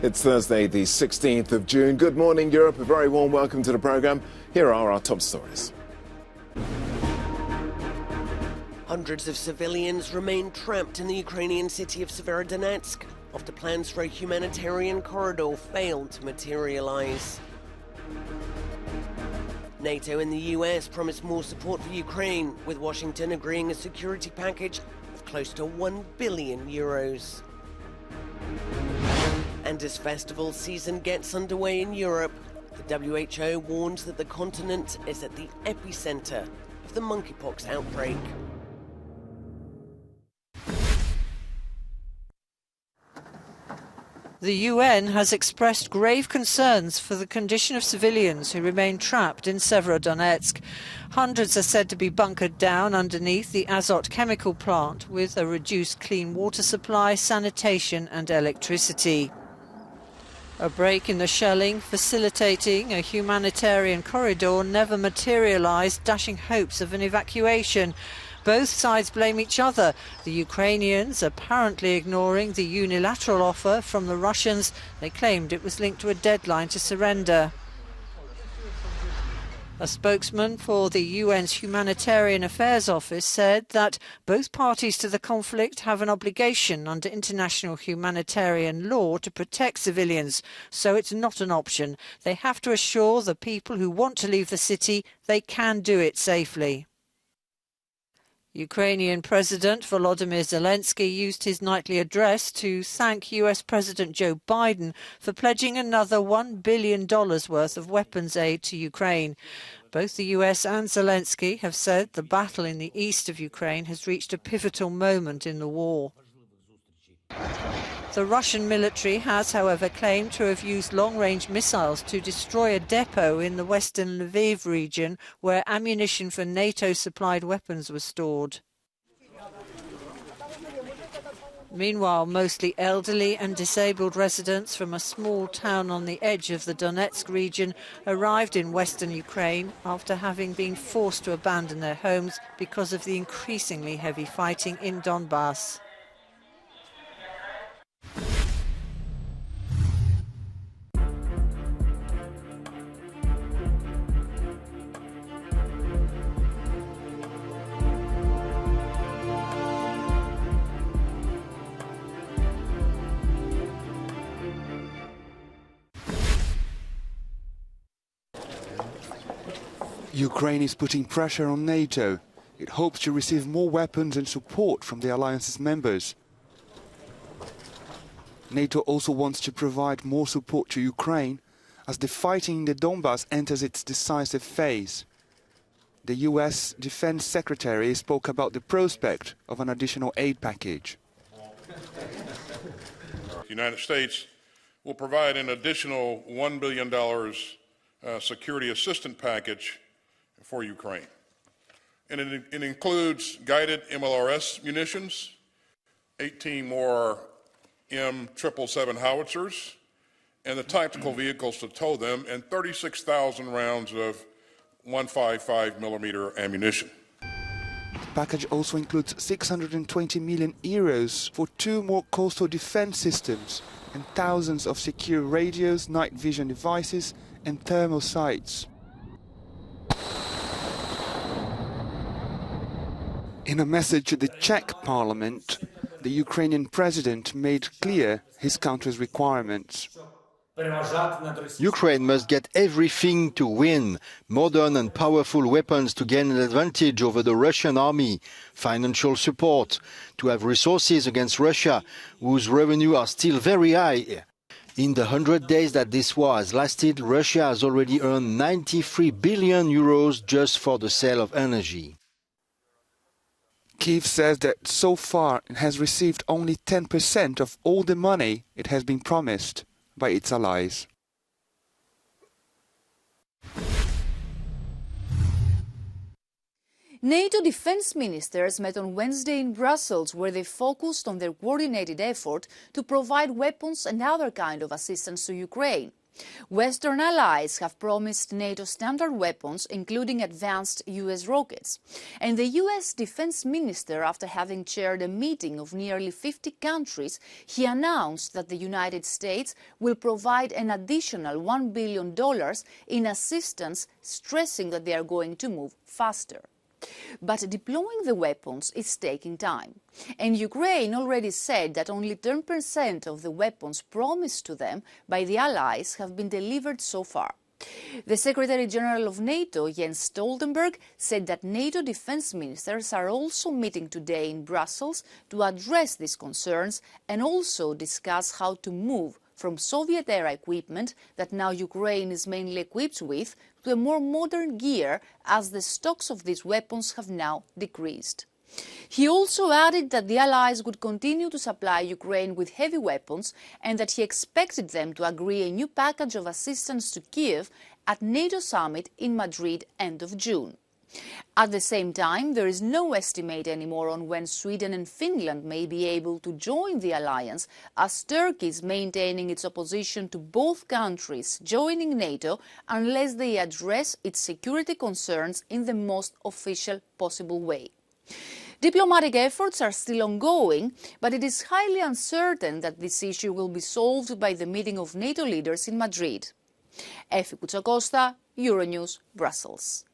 It's Thursday, the 16th of June. Good morning, Europe. A very warm welcome to the programme. Here are our top stories. Hundreds of civilians remain trapped in the Ukrainian city of Donetsk after plans for a humanitarian corridor failed to materialise. NATO and the US promised more support for Ukraine, with Washington agreeing a security package of close to €1 billion. And as festival season gets underway in Europe, the WHO warns that the continent is at the epicentre of the monkeypox outbreak. The UN has expressed grave concerns for the condition of civilians who remain trapped in Donetsk. Hundreds are said to be bunkered down underneath the Azot chemical plant with a reduced clean water supply, sanitation and electricity. A break in the shelling facilitating a humanitarian corridor never materialised, dashing hopes of an evacuation. Both sides blame each other, the Ukrainians apparently ignoring the unilateral offer from the Russians. They claimed it was linked to a deadline to surrender. A spokesman for the UN's Humanitarian Affairs Office said that both parties to the conflict have an obligation under international humanitarian law to protect civilians, so it's not an option. They have to assure the people who want to leave the city they can do it safely. Ukrainian President Volodymyr Zelensky used his nightly address to thank US President Joe Biden for pledging another $1 billion worth of weapons aid to Ukraine. Both the US and Zelensky have said the battle in the east of Ukraine has reached a pivotal moment in the war. The Russian military has, however, claimed to have used long-range missiles to destroy a depot in the western Lviv region where ammunition for NATO-supplied weapons was stored. Meanwhile, mostly elderly and disabled residents from a small town on the edge of the Donetsk region arrived in western Ukraine after having been forced to abandon their homes because of the increasingly heavy fighting in Donbass. Ukraine is putting pressure on NATO. It hopes to receive more weapons and support from the alliance's members. NATO also wants to provide more support to Ukraine as the fighting in the Donbass enters its decisive phase. The US Defense Secretary spoke about the prospect of an additional aid package. The United States will provide an additional $1 billion security assistance package for Ukraine. And it includes guided MLRS munitions, 18 more M777 howitzers, and the tactical vehicles to tow them, and 36,000 rounds of 155 millimeter ammunition. The package also includes 620 million euros for 2 more coastal defense systems and thousands of secure radios, night vision devices and thermal sights. In a message to the Czech parliament, the Ukrainian president made clear his country's requirements. Ukraine must get everything to win, modern and powerful weapons to gain an advantage over the Russian army, financial support, to have resources against Russia, whose revenue are still very high. In the 100 days that this war has lasted, Russia has already earned 93 billion euros just for the sale of energy. Kyiv says that so far it has received only 10% of all the money it has been promised by its allies. NATO defense ministers met on Wednesday in Brussels, where they focused on their coordinated effort to provide weapons and other kind of assistance to Ukraine. Western allies have promised NATO standard weapons, including advanced US rockets. And the US defense minister, after having chaired a meeting of nearly 50 countries, he announced that the United States will provide an additional $1 billion in assistance, stressing that they are going to move faster. But deploying the weapons is taking time. And Ukraine already said that only 10% of the weapons promised to them by the allies have been delivered so far. The Secretary General of NATO, Jens Stoltenberg, said that NATO defense ministers are also meeting today in Brussels to address these concerns and also discuss how to move from Soviet-era equipment that now Ukraine is mainly equipped with to a more modern gear, as the stocks of these weapons have now decreased. He also added that the allies would continue to supply Ukraine with heavy weapons and that he expected them to agree a new package of assistance to Kiev at NATO summit in Madrid end of June. At the same time, there is no estimate anymore on when Sweden and Finland may be able to join the alliance, as Turkey is maintaining its opposition to both countries joining NATO unless they address its security concerns in the most official possible way. Diplomatic efforts are still ongoing, but it is highly uncertain that this issue will be solved by the meeting of NATO leaders in Madrid. Effie Koutsakosta, Euronews, Brussels.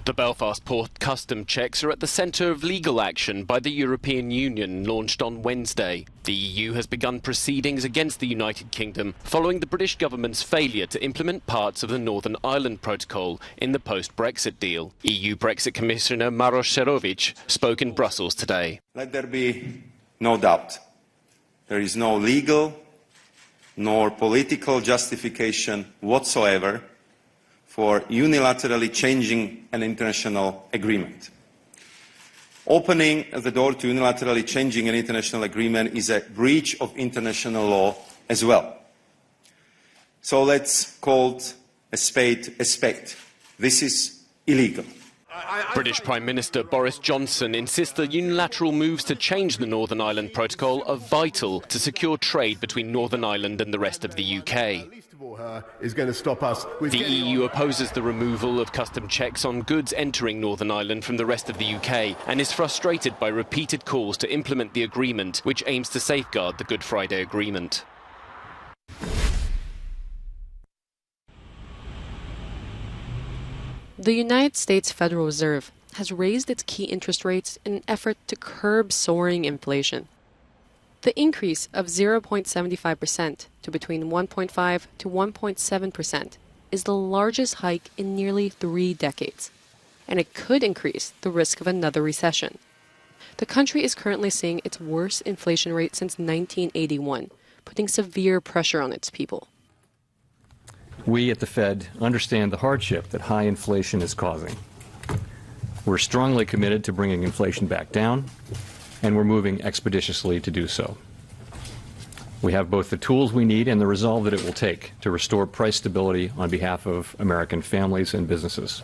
The Belfast port custom checks are at the centre of legal action by the European Union, launched on Wednesday. The EU has begun proceedings against the United Kingdom following the British government's failure to implement parts of the Northern Ireland Protocol in the post-Brexit deal. EU Brexit Commissioner Maroš Šefčovič spoke in Brussels today. Let there be no doubt. There is no legal nor political justification whatsoever for unilaterally changing an international agreement. Opening the door to unilaterally changing an international agreement is a breach of international law as well. So let's call a spade a spade. This is illegal. British Prime Minister Boris Johnson insists that unilateral moves to change the Northern Ireland Protocol are vital to secure trade between Northern Ireland and the rest of the UK. The EU opposes the removal of custom checks on goods entering Northern Ireland from the rest of the UK and is frustrated by repeated calls to implement the agreement, which aims to safeguard the Good Friday Agreement. The United States Federal Reserve has raised its key interest rates in an effort to curb soaring inflation. The increase of 0.75% to between 1.5 to 1.7% is the largest hike in nearly 3 decades, and it could increase the risk of another recession. The country is currently seeing its worst inflation rate since 1981, putting severe pressure on its people. We at the Fed understand the hardship that high inflation is causing. We're strongly committed to bringing inflation back down, and we're moving expeditiously to do so. We have both the tools we need and the resolve that it will take to restore price stability on behalf of American families and businesses.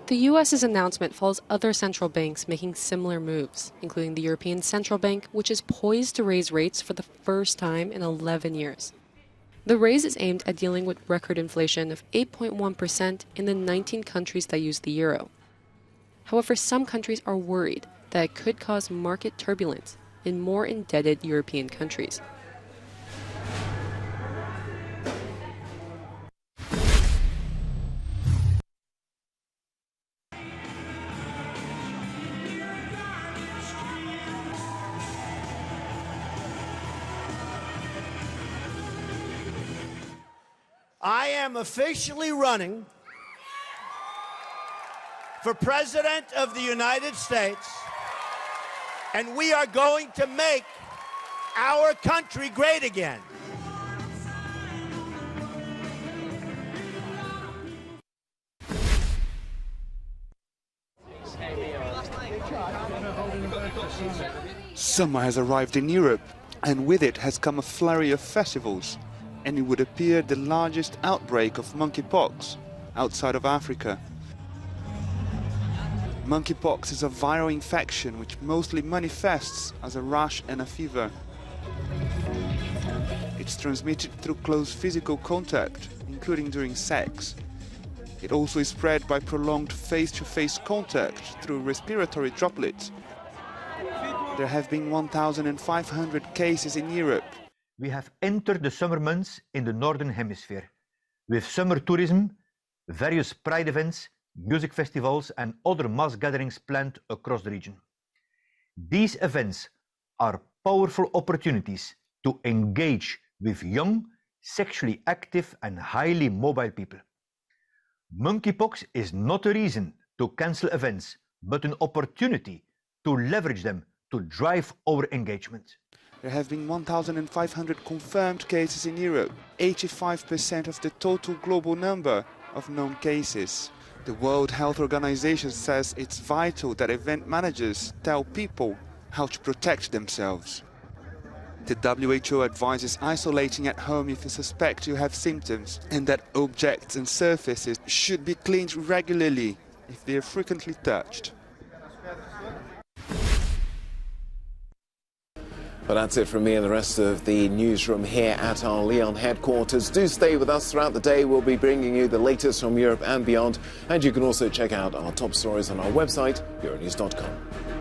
The U.S.'s announcement follows other central banks making similar moves, including the European Central Bank, which is poised to raise rates for the first time in 11 years. The raise is aimed at dealing with record inflation of 8.1% in the 19 countries that use the euro. However, some countries are worried that it could cause market turbulence in more indebted European countries. I am officially running for President of the United States, and we are going to make our country great again. Summer has arrived in Europe, and with it has come a flurry of festivals, and it would appear the largest outbreak of monkeypox outside of Africa. Monkeypox is a viral infection which mostly manifests as a rash and a fever. It's transmitted through close physical contact, including during sex. It also is spread by prolonged face-to-face contact through respiratory droplets. There have been 1,500 cases in Europe. We have entered the summer months in the Northern Hemisphere, with summer tourism, various pride events, music festivals and other mass gatherings planned across the region. These events are powerful opportunities to engage with young, sexually active and highly mobile people. Monkeypox is not a reason to cancel events, but an opportunity to leverage them to drive our engagement. There have been 1,500 confirmed cases in Europe, 85% of the total global number of known cases. The World Health Organization says it's vital that event managers tell people how to protect themselves. The WHO advises isolating at home if you suspect you have symptoms, and that objects and surfaces should be cleaned regularly if they are frequently touched. Well, that's it from me and the rest of the newsroom here at our Lyon headquarters. Do stay with us throughout the day. We'll be bringing you the latest from Europe and beyond. And you can also check out our top stories on our website, euronews.com.